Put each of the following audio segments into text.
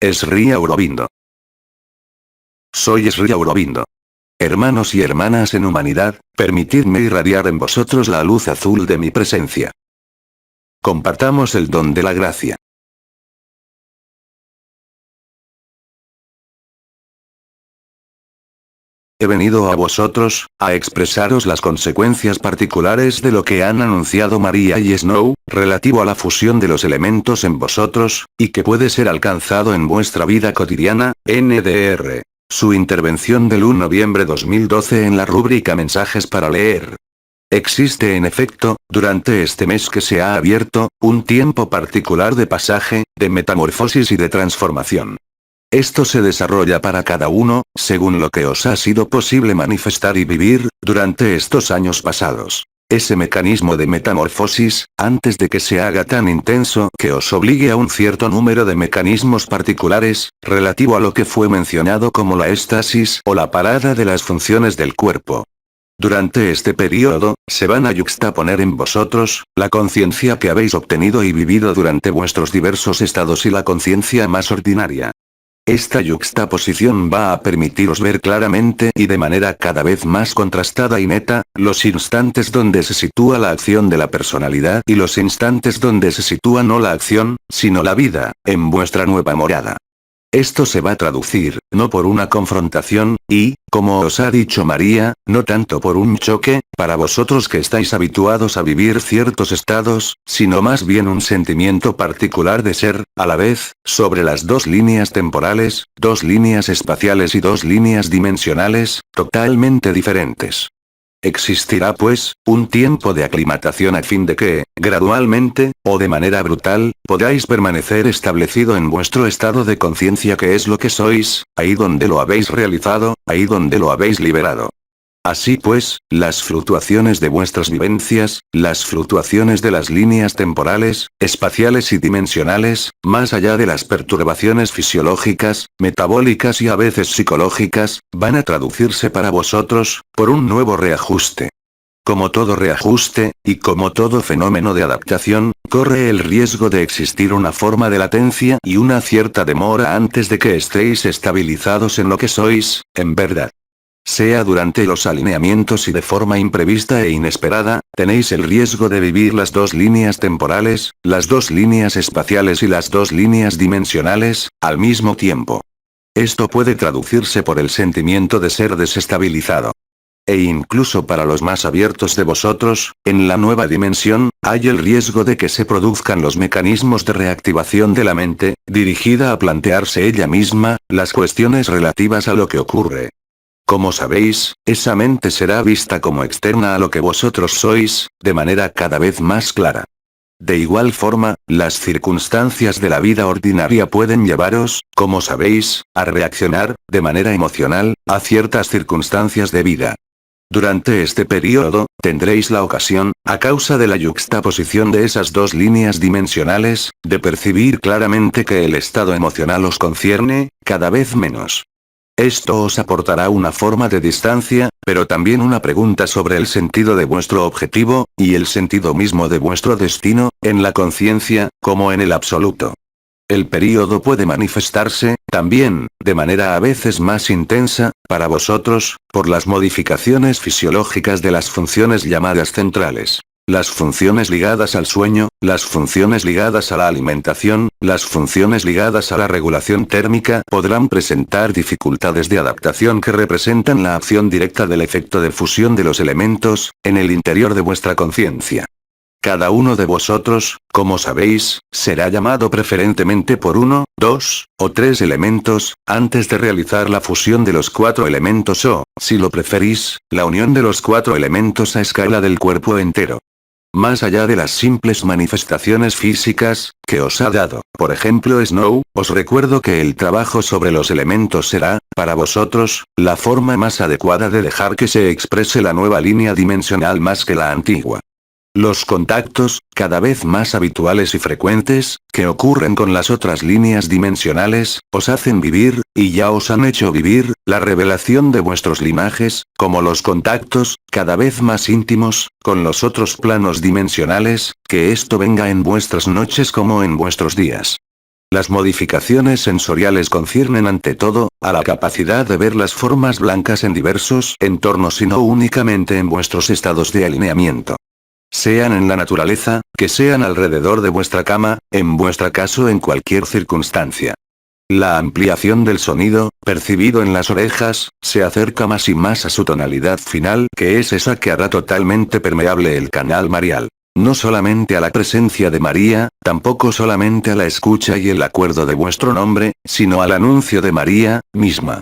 Sri Aurobindo. Soy Sri Aurobindo. Hermanos y hermanas en humanidad, permitidme irradiar en vosotros la luz azul de mi presencia. Compartamos el don de la gracia. He venido a vosotros, a expresaros las consecuencias particulares de lo que han anunciado María y Snow, relativo a la fusión de los elementos en vosotros, y que puede ser alcanzado en vuestra vida cotidiana, NDR. Su intervención del 1 de noviembre 2012 en la rúbrica Mensajes para leer. Existe en efecto, durante este mes que se ha abierto, un tiempo particular de pasaje, de metamorfosis y de transformación. Esto se desarrolla para cada uno, según lo que os ha sido posible manifestar y vivir, durante estos años pasados. Ese mecanismo de metamorfosis, antes de que se haga tan intenso que os obligue a un cierto número de mecanismos particulares, relativo a lo que fue mencionado como la éxtasis o la parada de las funciones del cuerpo. Durante este periodo, se van a yuxtaponer en vosotros, la conciencia que habéis obtenido y vivido durante vuestros diversos estados y la conciencia más ordinaria. Esta yuxtaposición va a permitiros ver claramente y de manera cada vez más contrastada y neta, los instantes donde se sitúa la acción de la personalidad y los instantes donde se sitúa no la acción, sino la vida, en vuestra nueva morada. Esto se va a traducir, no por una confrontación, y, como os ha dicho María, no tanto por un choque, para vosotros que estáis habituados a vivir ciertos estados, sino más bien un sentimiento particular de ser, a la vez, sobre las dos líneas temporales, dos líneas espaciales y dos líneas dimensionales, totalmente diferentes. Existirá pues, un tiempo de aclimatación a fin de que, gradualmente, o de manera brutal, podáis permanecer establecido en vuestro estado de conciencia que es lo que sois, ahí donde lo habéis realizado, ahí donde lo habéis liberado. Así pues, las fluctuaciones de vuestras vivencias, las fluctuaciones de las líneas temporales, espaciales y dimensionales, más allá de las perturbaciones fisiológicas, metabólicas y a veces psicológicas, van a traducirse para vosotros, por un nuevo reajuste. Como todo reajuste, y como todo fenómeno de adaptación, corre el riesgo de existir una forma de latencia y una cierta demora antes de que estéis estabilizados en lo que sois, en verdad. Sea durante los alineamientos y de forma imprevista e inesperada, tenéis el riesgo de vivir las dos líneas temporales, las dos líneas espaciales y las dos líneas dimensionales, al mismo tiempo. Esto puede traducirse por el sentimiento de ser desestabilizado. E incluso para los más abiertos de vosotros, en la nueva dimensión, hay el riesgo de que se produzcan los mecanismos de reactivación de la mente, dirigida a plantearse ella misma, las cuestiones relativas a lo que ocurre. Como sabéis, esa mente será vista como externa a lo que vosotros sois, de manera cada vez más clara. De igual forma, las circunstancias de la vida ordinaria pueden llevaros, como sabéis, a reaccionar, de manera emocional, a ciertas circunstancias de vida. Durante este periodo, tendréis la ocasión, a causa de la yuxtaposición de esas dos líneas dimensionales, de percibir claramente que el estado emocional os concierne, cada vez menos. Esto os aportará una forma de distancia, pero también una pregunta sobre el sentido de vuestro objetivo, y el sentido mismo de vuestro destino, en la conciencia, como en el absoluto. El período puede manifestarse, también, de manera a veces más intensa, para vosotros, por las modificaciones fisiológicas de las funciones llamadas centrales. Las funciones ligadas al sueño, las funciones ligadas a la alimentación, las funciones ligadas a la regulación térmica podrán presentar dificultades de adaptación que representan la acción directa del efecto de fusión de los elementos, en el interior de vuestra conciencia. Cada uno de vosotros, como sabéis, será llamado preferentemente por uno, dos, o tres elementos, antes de realizar la fusión de los cuatro elementos o, si lo preferís, la unión de los cuatro elementos a escala del cuerpo entero. Más allá de las simples manifestaciones físicas, que os ha dado, por ejemplo Snow, os recuerdo que el trabajo sobre los elementos será, para vosotros, la forma más adecuada de dejar que se exprese la nueva línea dimensional más que la antigua. Los contactos, cada vez más habituales y frecuentes, que ocurren con las otras líneas dimensionales, os hacen vivir, y ya os han hecho vivir, la revelación de vuestros linajes, como los contactos, cada vez más íntimos, con los otros planos dimensionales, que esto venga en vuestras noches como en vuestros días. Las modificaciones sensoriales conciernen ante todo, a la capacidad de ver las formas blancas en diversos entornos y no únicamente en vuestros estados de alineamiento. Sean en la naturaleza, que sean alrededor de vuestra cama, en vuestro caso en cualquier circunstancia. La ampliación del sonido, percibido en las orejas, se acerca más y más a su tonalidad final, que es esa que hará totalmente permeable el canal marial. No solamente a la presencia de María, tampoco solamente a la escucha y el acuerdo de vuestro nombre, sino al anuncio de María, misma.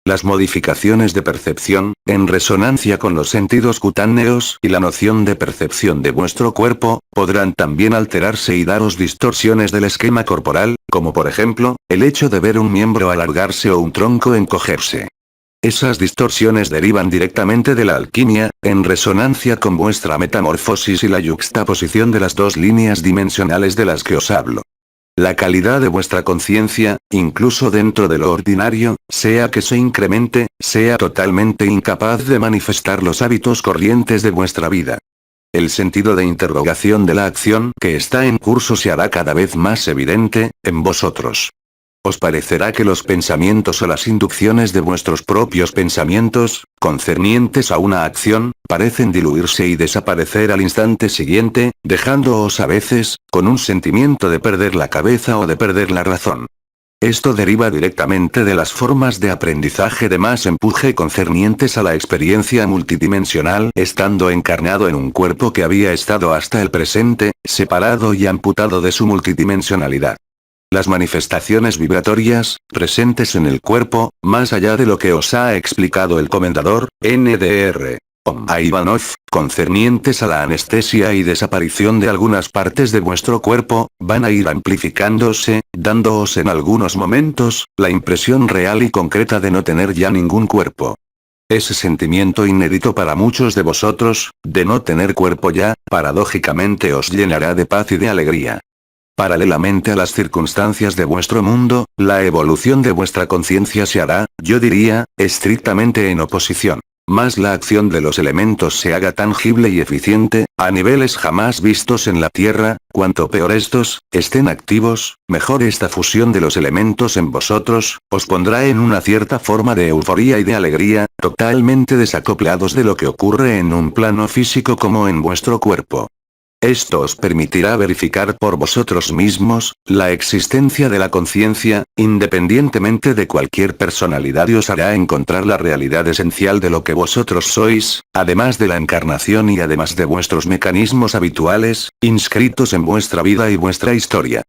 Las modificaciones de percepción, en resonancia con los sentidos cutáneos y la noción de percepción de vuestro cuerpo, podrán también alterarse y daros distorsiones del esquema corporal, como por ejemplo, el hecho de ver un miembro alargarse o un tronco encogerse. Esas distorsiones derivan directamente de la alquimia, en resonancia con vuestra metamorfosis y la yuxtaposición de las dos líneas dimensionales de las que os hablo. La calidad de vuestra conciencia, incluso dentro de lo ordinario, sea que se incremente, sea totalmente incapaz de manifestar los hábitos corrientes de vuestra vida. El sentido de interrogación de la acción que está en curso se hará cada vez más evidente, en vosotros. Os parecerá que los pensamientos o las inducciones de vuestros propios pensamientos, concernientes a una acción, parecen diluirse y desaparecer al instante siguiente, dejándoos a veces, con un sentimiento de perder la cabeza o de perder la razón. Esto deriva directamente de las formas de aprendizaje de más empuje concernientes a la experiencia multidimensional, estando encarnado en un cuerpo que había estado hasta el presente, separado y amputado de su multidimensionalidad. Las manifestaciones vibratorias, presentes en el cuerpo, más allá de lo que os ha explicado el comendador, N.D.R. a Ivanov, concernientes a la anestesia y desaparición de algunas partes de vuestro cuerpo, van a ir amplificándose, dándoos en algunos momentos, la impresión real y concreta de no tener ya ningún cuerpo. Ese sentimiento inédito para muchos de vosotros, de no tener cuerpo ya, paradójicamente os llenará de paz y de alegría. Paralelamente a las circunstancias de vuestro mundo, la evolución de vuestra conciencia se hará, yo diría, estrictamente en oposición. Más la acción de los elementos se haga tangible y eficiente, a niveles jamás vistos en la Tierra, cuanto peor estos estén activos, mejor esta fusión de los elementos en vosotros, os pondrá en una cierta forma de euforía y de alegría, totalmente desacoplados de lo que ocurre en un plano físico como en vuestro cuerpo. Esto os permitirá verificar por vosotros mismos, la existencia de la conciencia, independientemente de cualquier personalidad y os hará encontrar la realidad esencial de lo que vosotros sois, además de la encarnación y además de vuestros mecanismos habituales, inscritos en vuestra vida y vuestra historia.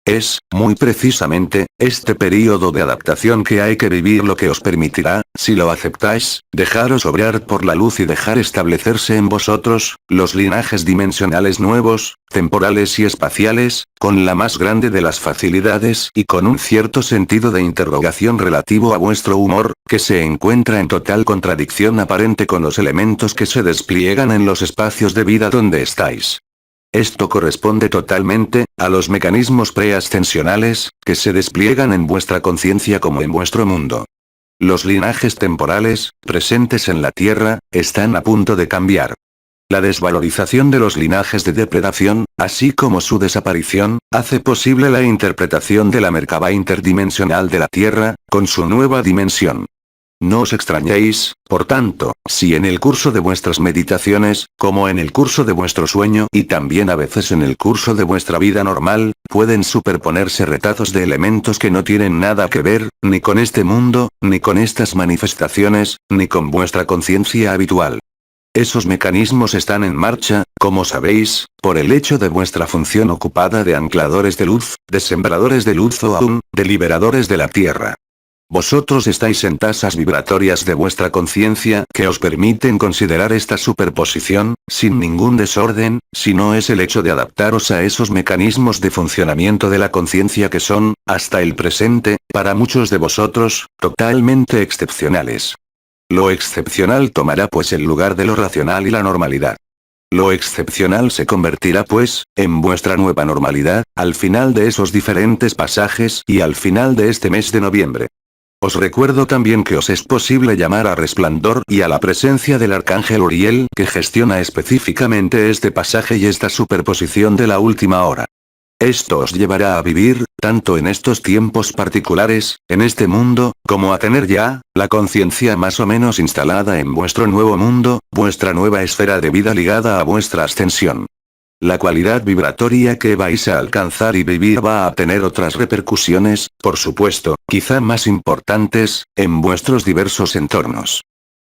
Es, muy precisamente, este período de adaptación que hay que vivir lo que os permitirá, si lo aceptáis, dejaros obrar por la luz y dejar establecerse en vosotros, los linajes dimensionales nuevos, temporales y espaciales, con la más grande de las facilidades y con un cierto sentido de interrogación relativo a vuestro humor, que se encuentra en total contradicción aparente con los elementos que se despliegan en los espacios de vida donde estáis. Esto corresponde totalmente, a los mecanismos preascensionales, que se despliegan en vuestra conciencia como en vuestro mundo. Los linajes temporales, presentes en la Tierra, están a punto de cambiar. La desvalorización de los linajes de depredación, así como su desaparición, hace posible la interpretación de la Merkaba interdimensional de la Tierra, con su nueva dimensión. No os extrañéis, por tanto, si en el curso de vuestras meditaciones, como en el curso de vuestro sueño y también a veces en el curso de vuestra vida normal, pueden superponerse retazos de elementos que no tienen nada que ver, ni con este mundo, ni con estas manifestaciones, ni con vuestra conciencia habitual. Esos mecanismos están en marcha, como sabéis, por el hecho de vuestra función ocupada de ancladores de luz, de sembradores de luz o aún, de liberadores de la Tierra. Vosotros estáis en tasas vibratorias de vuestra conciencia que os permiten considerar esta superposición, sin ningún desorden, si no es el hecho de adaptaros a esos mecanismos de funcionamiento de la conciencia que son, hasta el presente, para muchos de vosotros, totalmente excepcionales. Lo excepcional tomará pues el lugar de lo racional y la normalidad. Lo excepcional se convertirá pues, en vuestra nueva normalidad, al final de esos diferentes pasajes y al final de este mes de noviembre. Os recuerdo también que os es posible llamar a resplandor y a la presencia del arcángel Uriel que gestiona específicamente este pasaje y esta superposición de la última hora. Esto os llevará a vivir, tanto en estos tiempos particulares, en este mundo, como a tener ya, la conciencia más o menos instalada en vuestro nuevo mundo, vuestra nueva esfera de vida ligada a vuestra ascensión. La cualidad vibratoria que vais a alcanzar y vivir va a tener otras repercusiones, por supuesto, quizá más importantes, en vuestros diversos entornos.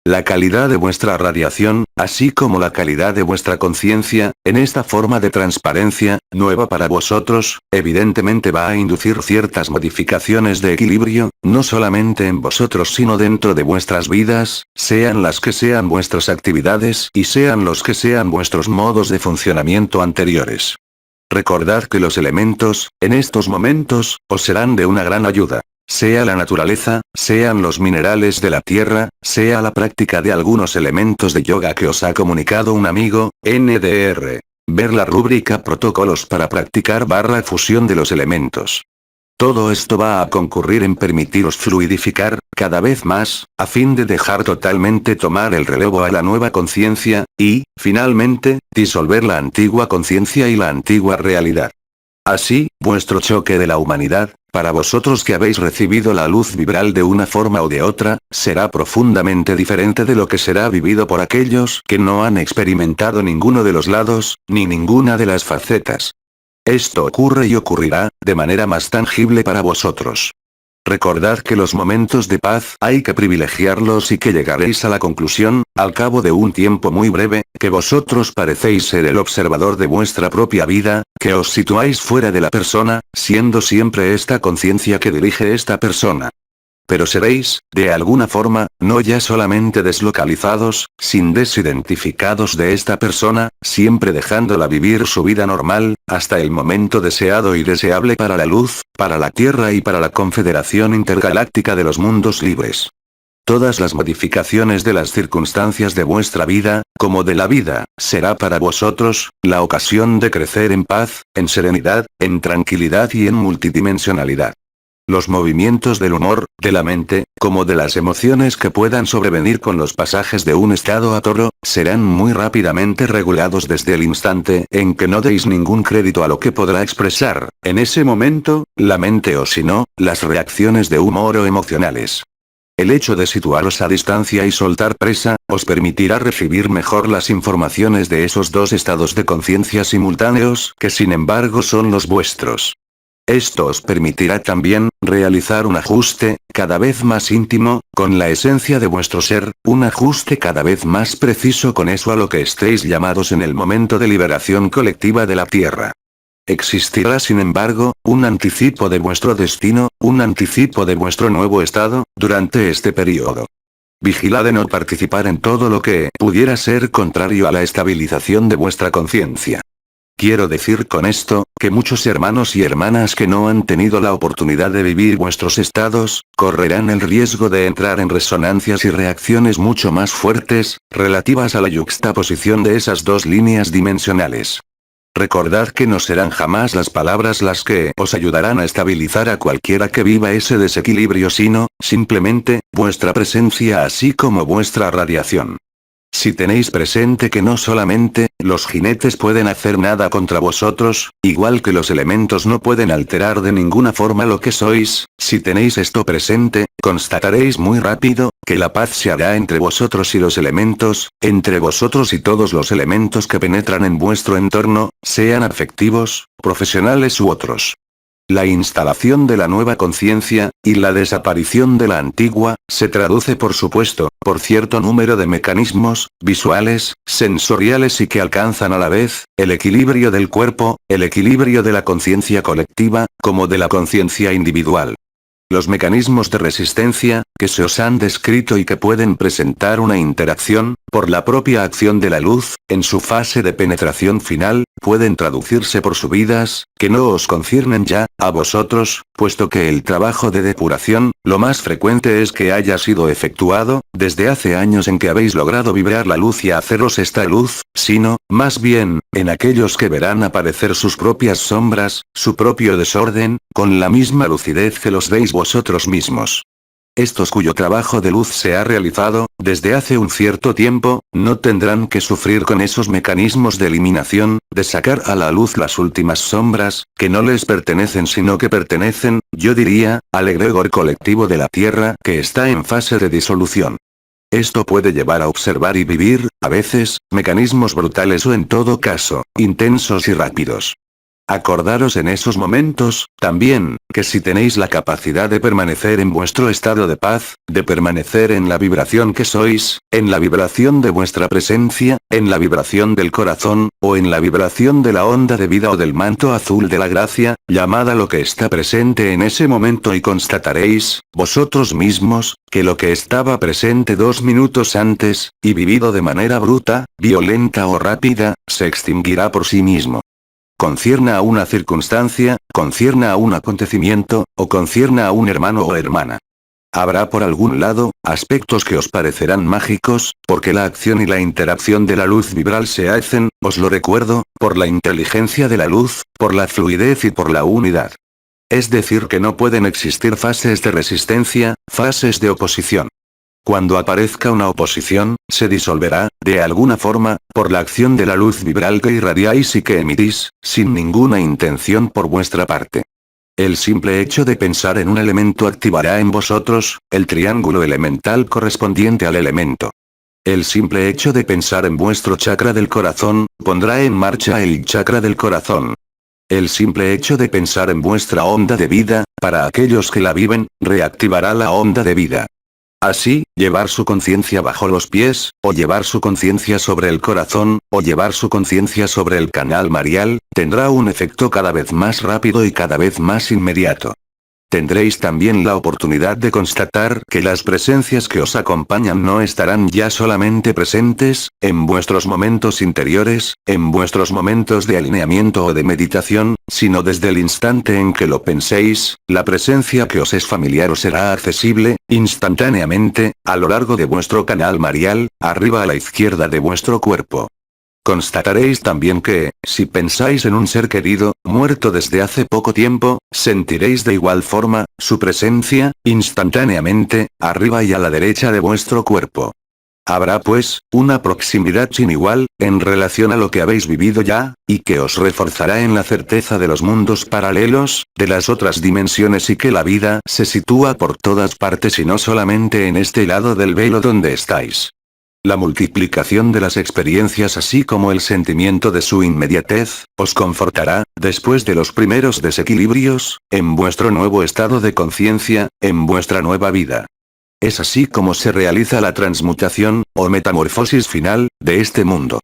La calidad de vuestra radiación, así como la calidad de vuestra conciencia, en esta forma de transparencia, nueva para vosotros, evidentemente va a inducir ciertas modificaciones de equilibrio, no solamente en vosotros sino dentro de vuestras vidas, sean las que sean vuestras actividades y sean los que sean vuestros modos de funcionamiento anteriores. Recordad que los elementos, en estos momentos, os serán de una gran ayuda. Sea la naturaleza, sean los minerales de la tierra, sea la práctica de algunos elementos de yoga que os ha comunicado un amigo, NDR. Ver la rúbrica Protocolos para practicar / fusión de los elementos. Todo esto va a concurrir en permitiros fluidificar, cada vez más, a fin de dejar totalmente tomar el relevo a la nueva conciencia, y, finalmente, disolver la antigua conciencia y la antigua realidad. Así, vuestro choque de la humanidad, para vosotros que habéis recibido la luz vibral de una forma o de otra, será profundamente diferente de lo que será vivido por aquellos que no han experimentado ninguno de los lados, ni ninguna de las facetas. Esto ocurre y ocurrirá, de manera más tangible para vosotros. Recordad que los momentos de paz hay que privilegiarlos y que llegaréis a la conclusión, al cabo de un tiempo muy breve, que vosotros parecéis ser el observador de vuestra propia vida, que os situáis fuera de la persona, siendo siempre esta conciencia que dirige esta persona. Pero seréis, de alguna forma, no ya solamente deslocalizados, sin desidentificados de esta persona, siempre dejándola vivir su vida normal, hasta el momento deseado y deseable para la luz, para la Tierra y para la Confederación Intergaláctica de los Mundos Libres. Todas las modificaciones de las circunstancias de vuestra vida, como de la vida, será para vosotros, la ocasión de crecer en paz, en serenidad, en tranquilidad y en multidimensionalidad. Los movimientos del humor, de la mente, como de las emociones que puedan sobrevenir con los pasajes de un estado a otro, serán muy rápidamente regulados desde el instante en que no deis ningún crédito a lo que podrá expresar, en ese momento, la mente o si no, las reacciones de humor o emocionales. El hecho de situaros a distancia y soltar presa, os permitirá recibir mejor las informaciones de esos dos estados de conciencia simultáneos que sin embargo son los vuestros. Esto os permitirá también, realizar un ajuste, cada vez más íntimo, con la esencia de vuestro ser, un ajuste cada vez más preciso con eso a lo que estéis llamados en el momento de liberación colectiva de la Tierra. Existirá sin embargo, un anticipo de vuestro destino, un anticipo de vuestro nuevo estado, durante este periodo. Vigilad de no participar en todo lo que pudiera ser contrario a la estabilización de vuestra conciencia. Quiero decir con esto, que muchos hermanos y hermanas que no han tenido la oportunidad de vivir vuestros estados, correrán el riesgo de entrar en resonancias y reacciones mucho más fuertes, relativas a la yuxtaposición de esas dos líneas dimensionales. Recordad que no serán jamás las palabras las que os ayudarán a estabilizar a cualquiera que viva ese desequilibrio sino, simplemente, vuestra presencia así como vuestra radiación. Si tenéis presente que no solamente, los jinetes pueden hacer nada contra vosotros, igual que los elementos no pueden alterar de ninguna forma lo que sois, si tenéis esto presente, constataréis muy rápido, que la paz se hará entre vosotros y los elementos, entre vosotros y todos los elementos que penetran en vuestro entorno, sean afectivos, profesionales u otros. La instalación de la nueva conciencia, y la desaparición de la antigua, se traduce por supuesto, por cierto número de mecanismos, visuales, sensoriales y que alcanzan a la vez, el equilibrio del cuerpo, el equilibrio de la conciencia colectiva, como de la conciencia individual. Los mecanismos de resistencia, que se os han descrito y que pueden presentar una interacción, por la propia acción de la luz, en su fase de penetración final, pueden traducirse por subidas, que no os conciernen ya, a vosotros, puesto que el trabajo de depuración, lo más frecuente es que haya sido efectuado, desde hace años en que habéis logrado vibrar la luz y haceros esta luz, sino, más bien, en aquellos que verán aparecer sus propias sombras, su propio desorden, con la misma lucidez que los veis vosotros mismos. Estos cuyo trabajo de luz se ha realizado, desde hace un cierto tiempo, no tendrán que sufrir con esos mecanismos de eliminación, de sacar a la luz las últimas sombras, que no les pertenecen sino que pertenecen, yo diría, al egregor colectivo de la Tierra que está en fase de disolución. Esto puede llevar a observar y vivir, a veces, mecanismos brutales o en todo caso, intensos y rápidos. Acordaros en esos momentos, también, que si tenéis la capacidad de permanecer en vuestro estado de paz, de permanecer en la vibración que sois, en la vibración de vuestra presencia, en la vibración del corazón, o en la vibración de la onda de vida o del manto azul de la gracia, llamad a lo que está presente en ese momento y constataréis, vosotros mismos, que lo que estaba presente 2 minutos antes, y vivido de manera bruta, violenta o rápida, se extinguirá por sí mismo. Concierna a una circunstancia, concierna a un acontecimiento, o concierna a un hermano o hermana. Habrá por algún lado, aspectos que os parecerán mágicos, porque la acción y la interacción de la luz vibral se hacen, os lo recuerdo, por la inteligencia de la luz, por la fluidez y por la unidad. Es decir que no pueden existir fases de resistencia, fases de oposición. Cuando aparezca una oposición, se disolverá, de alguna forma, por la acción de la luz vibral que irradiáis y que emitís, sin ninguna intención por vuestra parte. El simple hecho de pensar en un elemento activará en vosotros, el triángulo elemental correspondiente al elemento. El simple hecho de pensar en vuestro chakra del corazón, pondrá en marcha el chakra del corazón. El simple hecho de pensar en vuestra onda de vida, para aquellos que la viven, reactivará la onda de vida. Así, llevar su conciencia bajo los pies, o llevar su conciencia sobre el corazón, o llevar su conciencia sobre el canal marial, tendrá un efecto cada vez más rápido y cada vez más inmediato. Tendréis también la oportunidad de constatar que las presencias que os acompañan no estarán ya solamente presentes, en vuestros momentos interiores, en vuestros momentos de alineamiento o de meditación, sino desde el instante en que lo penséis, la presencia que os es familiar os será accesible, instantáneamente, a lo largo de vuestro canal marial, arriba a la izquierda de vuestro cuerpo. Constataréis también que, si pensáis en un ser querido, muerto desde hace poco tiempo, sentiréis de igual forma, su presencia, instantáneamente, arriba y a la derecha de vuestro cuerpo. Habrá pues, una proximidad sin igual, en relación a lo que habéis vivido ya, y que os reforzará en la certeza de los mundos paralelos, de las otras dimensiones y que la vida se sitúa por todas partes y no solamente en este lado del velo donde estáis. La multiplicación de las experiencias así como el sentimiento de su inmediatez, os confortará, después de los primeros desequilibrios, en vuestro nuevo estado de conciencia, en vuestra nueva vida. Es así como se realiza la transmutación, o metamorfosis final, de este mundo.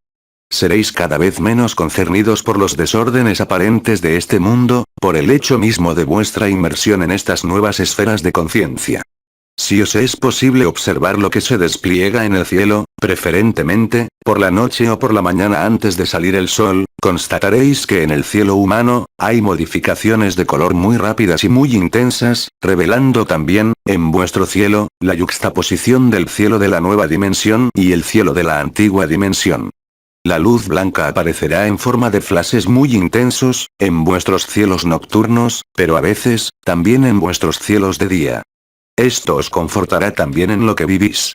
Seréis cada vez menos concernidos por los desórdenes aparentes de este mundo, por el hecho mismo de vuestra inmersión en estas nuevas esferas de conciencia. Si os es posible observar lo que se despliega en el cielo, preferentemente, por la noche o por la mañana antes de salir el sol, constataréis que en el cielo humano, hay modificaciones de color muy rápidas y muy intensas, revelando también, en vuestro cielo, la yuxtaposición del cielo de la nueva dimensión y el cielo de la antigua dimensión. La luz blanca aparecerá en forma de flashes muy intensos, en vuestros cielos nocturnos, pero a veces, también en vuestros cielos de día. Esto os confortará también en lo que vivís.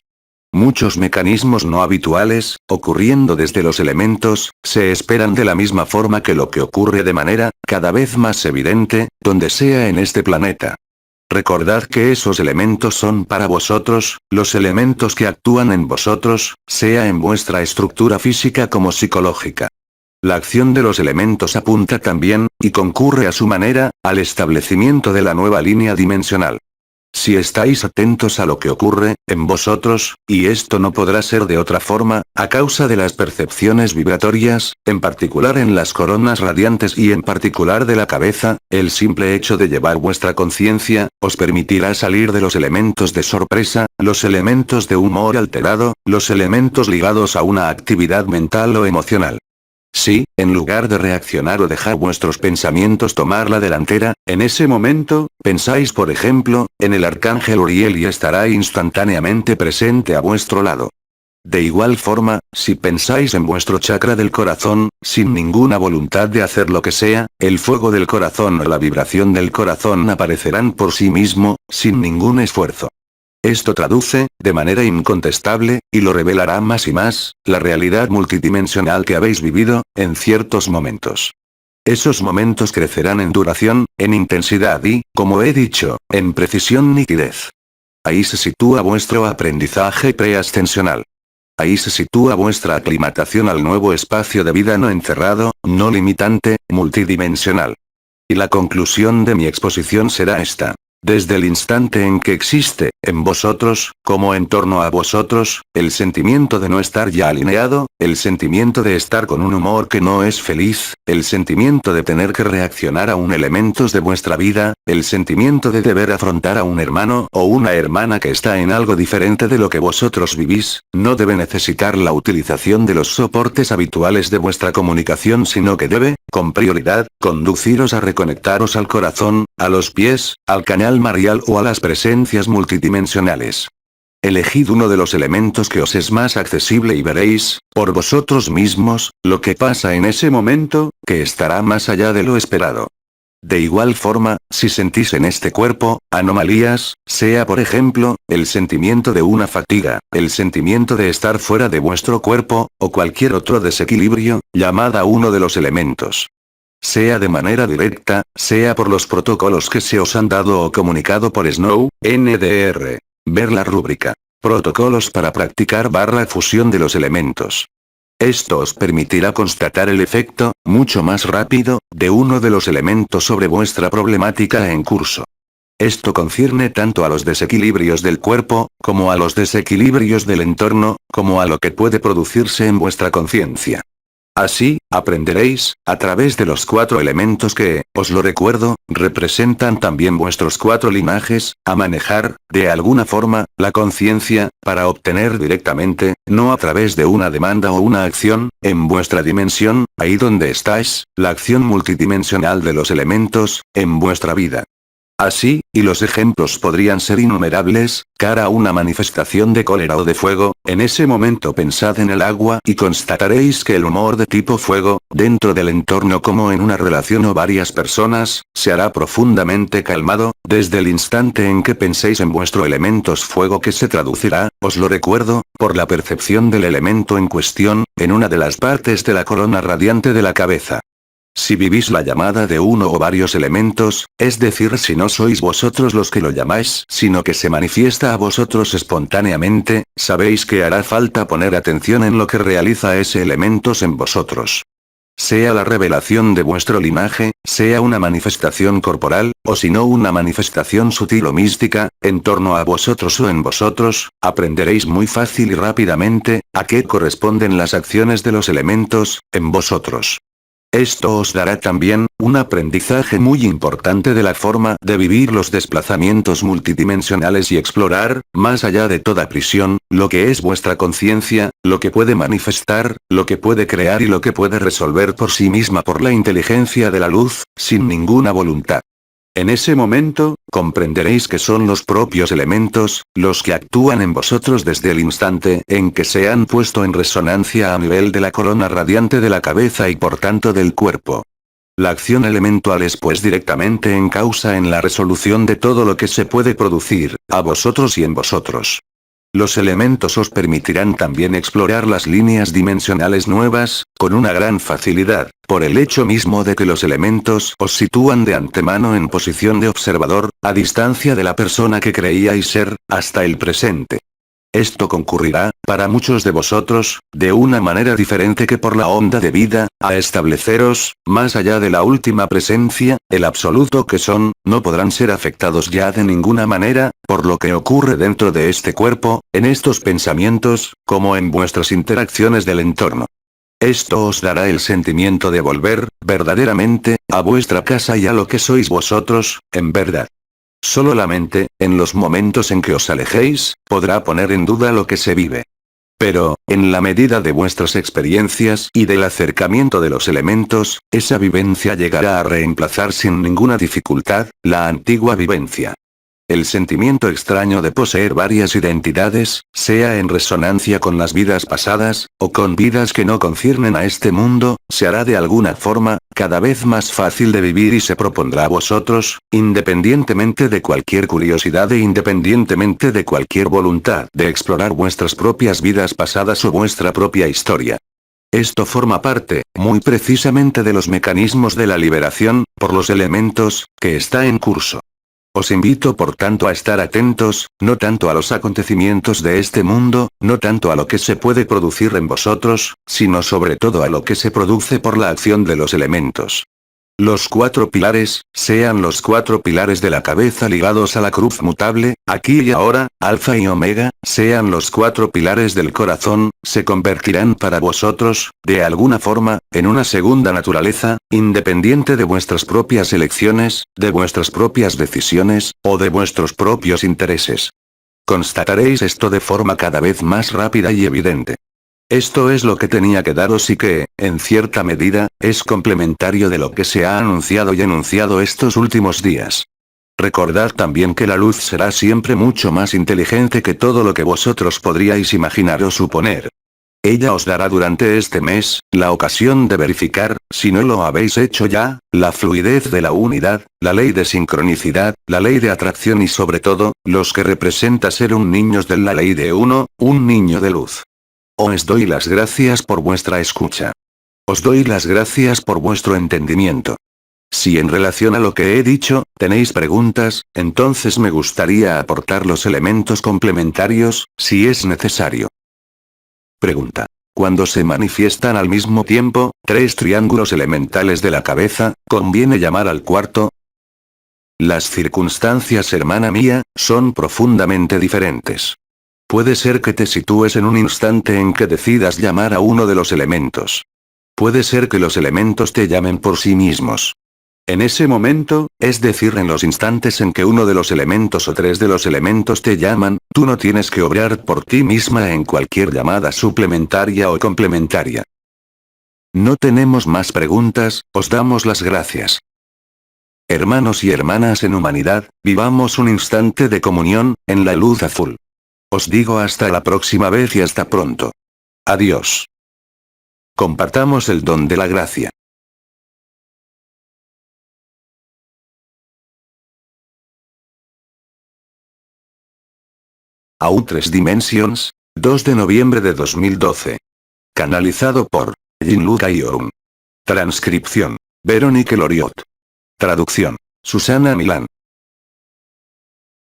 Muchos mecanismos no habituales, ocurriendo desde los elementos, se esperan de la misma forma que lo que ocurre de manera, cada vez más evidente, donde sea en este planeta. Recordad que esos elementos son para vosotros, los elementos que actúan en vosotros, sea en vuestra estructura física como psicológica. La acción de los elementos apunta también, y concurre a su manera, al establecimiento de la nueva línea dimensional. Si estáis atentos a lo que ocurre, en vosotros, y esto no podrá ser de otra forma, a causa de las percepciones vibratorias, en particular en las coronas radiantes y en particular de la cabeza, el simple hecho de llevar vuestra conciencia, os permitirá salir de los elementos de sorpresa, los elementos de humor alterado, los elementos ligados a una actividad mental o emocional. Si, en lugar de reaccionar o dejar vuestros pensamientos tomar la delantera, en ese momento, pensáis por ejemplo, en el arcángel Uriel y estará instantáneamente presente a vuestro lado. De igual forma, si pensáis en vuestro chakra del corazón, sin ninguna voluntad de hacer lo que sea, el fuego del corazón o la vibración del corazón aparecerán por sí mismo, sin ningún esfuerzo. Esto traduce, de manera incontestable, y lo revelará más y más, la realidad multidimensional que habéis vivido, en ciertos momentos. Esos momentos crecerán en duración, en intensidad y, como he dicho, en precisión nitidez. Ahí se sitúa vuestro aprendizaje preascensional. Ahí se sitúa vuestra aclimatación al nuevo espacio de vida no encerrado, no limitante, multidimensional. Y la conclusión de mi exposición será esta. Desde el instante en que existe, en vosotros, como en torno a vosotros, el sentimiento de no estar ya alineado, el sentimiento de estar con un humor que no es feliz, el sentimiento de tener que reaccionar a un elementos de vuestra vida, el sentimiento de deber afrontar a un hermano o una hermana que está en algo diferente de lo que vosotros vivís, no debe necesitar la utilización de los soportes habituales de vuestra comunicación, sino que debe, con prioridad, conduciros a reconectaros al corazón, a los pies, al canal marial o a las presencias multidimensionales. Elegid uno de los elementos que os es más accesible y veréis, por vosotros mismos, lo que pasa en ese momento, que estará más allá de lo esperado. De igual forma, si sentís en este cuerpo, anomalías, sea por ejemplo, el sentimiento de una fatiga, el sentimiento de estar fuera de vuestro cuerpo, o cualquier otro desequilibrio, llamad a uno de los elementos. Sea de manera directa, sea por los protocolos que se os han dado o comunicado por Snow, NDR. Ver la rúbrica. Protocolos para practicar fusión de los elementos. Esto os permitirá constatar el efecto, mucho más rápido, de uno de los elementos sobre vuestra problemática en curso. Esto concierne tanto a los desequilibrios del cuerpo, como a los desequilibrios del entorno, como a lo que puede producirse en vuestra conciencia. Así, aprenderéis, a través de los 4 elementos que, os lo recuerdo, representan también vuestros 4 linajes, a manejar, de alguna forma, la conciencia, para obtener directamente, no a través de una demanda o una acción, en vuestra dimensión, ahí donde estáis, la acción multidimensional de los elementos, en vuestra vida. Así, y los ejemplos podrían ser innumerables, cara a una manifestación de cólera o de fuego, en ese momento pensad en el agua y constataréis que el humor de tipo fuego, dentro del entorno como en una relación o varias personas, se hará profundamente calmado, desde el instante en que penséis en vuestro elementos fuego que se traducirá, os lo recuerdo, por la percepción del elemento en cuestión, en una de las partes de la corona radiante de la cabeza. Si vivís la llamada de uno o varios elementos, es decir, si no sois vosotros los que lo llamáis, sino que se manifiesta a vosotros espontáneamente, sabéis que hará falta poner atención en lo que realiza ese elementos en vosotros. Sea la revelación de vuestro linaje, sea una manifestación corporal, o si no una manifestación sutil o mística, en torno a vosotros o en vosotros, aprenderéis muy fácil y rápidamente, a qué corresponden las acciones de los elementos, en vosotros. Esto os dará también, un aprendizaje muy importante de la forma de vivir los desplazamientos multidimensionales y explorar, más allá de toda prisión, lo que es vuestra conciencia, lo que puede manifestar, lo que puede crear y lo que puede resolver por sí misma por la inteligencia de la luz, sin ninguna voluntad. En ese momento, comprenderéis que son los propios elementos, los que actúan en vosotros desde el instante en que se han puesto en resonancia a nivel de la corona radiante de la cabeza y por tanto del cuerpo. La acción elemental es pues directamente en causa en la resolución de todo lo que se puede producir, a vosotros y en vosotros. Los elementos os permitirán también explorar las líneas dimensionales nuevas, con una gran facilidad, por el hecho mismo de que los elementos os sitúan de antemano en posición de observador, a distancia de la persona que creíais ser, hasta el presente. Esto concurrirá, para muchos de vosotros, de una manera diferente que por la onda de vida, a estableceros, más allá de la última presencia, el absoluto que son, no podrán ser afectados ya de ninguna manera, por lo que ocurre dentro de este cuerpo, en estos pensamientos, como en vuestras interacciones del entorno. Esto os dará el sentimiento de volver, verdaderamente, a vuestra casa y a lo que sois vosotros, en verdad. Solo la mente, en los momentos en que os alejéis, podrá poner en duda lo que se vive. Pero, en la medida de vuestras experiencias y del acercamiento de los elementos, esa vivencia llegará a reemplazar sin ninguna dificultad, la antigua vivencia. El sentimiento extraño de poseer varias identidades, sea en resonancia con las vidas pasadas, o con vidas que no conciernen a este mundo, se hará de alguna forma, cada vez más fácil de vivir y se propondrá a vosotros, independientemente de cualquier curiosidad e independientemente de cualquier voluntad de explorar vuestras propias vidas pasadas o vuestra propia historia. Esto forma parte, muy precisamente de los mecanismos de la liberación, por los elementos, que está en curso. Os invito por tanto a estar atentos, no tanto a los acontecimientos de este mundo, no tanto a lo que se puede producir en vosotros, sino sobre todo a lo que se produce por la acción de los elementos. Los 4 pilares, sean los 4 pilares de la cabeza ligados a la cruz mutable, aquí y ahora, alfa y omega, sean los 4 pilares del corazón, se convertirán para vosotros, de alguna forma, en una segunda naturaleza, independiente de vuestras propias elecciones, de vuestras propias decisiones, o de vuestros propios intereses. Constataréis esto de forma cada vez más rápida y evidente. Esto es lo que tenía que daros y que, en cierta medida, es complementario de lo que se ha anunciado y enunciado estos últimos días. Recordad también que la luz será siempre mucho más inteligente que todo lo que vosotros podríais imaginar o suponer. Ella os dará durante este mes, la ocasión de verificar, si no lo habéis hecho ya, la fluidez de la unidad, la ley de sincronicidad, la ley de atracción y sobre todo, los que representa ser un niño de la ley de uno, un niño de luz. Os doy las gracias por vuestra escucha. Os doy las gracias por vuestro entendimiento. Si en relación a lo que he dicho, tenéis preguntas, entonces me gustaría aportar los elementos complementarios, si es necesario. Pregunta. Cuando se manifiestan al mismo tiempo, 3 triángulos elementales de la cabeza, ¿conviene llamar al cuarto? Las circunstancias, hermana mía, son profundamente diferentes. Puede ser que te sitúes en un instante en que decidas llamar a uno de los elementos. Puede ser que los elementos te llamen por sí mismos. En ese momento, es decir, en los instantes en que uno de los elementos o 3 de los elementos te llaman, tú no tienes que obrar por ti misma en cualquier llamada suplementaria o complementaria. No tenemos más preguntas, os damos las gracias. Hermanos y hermanas en humanidad, vivamos un instante de comunión, en la luz azul. Os digo hasta la próxima vez y hasta pronto. Adiós. Compartamos el don de la gracia. Outres Dimensions, 2 de noviembre de 2012. Canalizado por Jean-Luc Young. Transcripción: Veronique Loriot. Traducción: Susana Milán.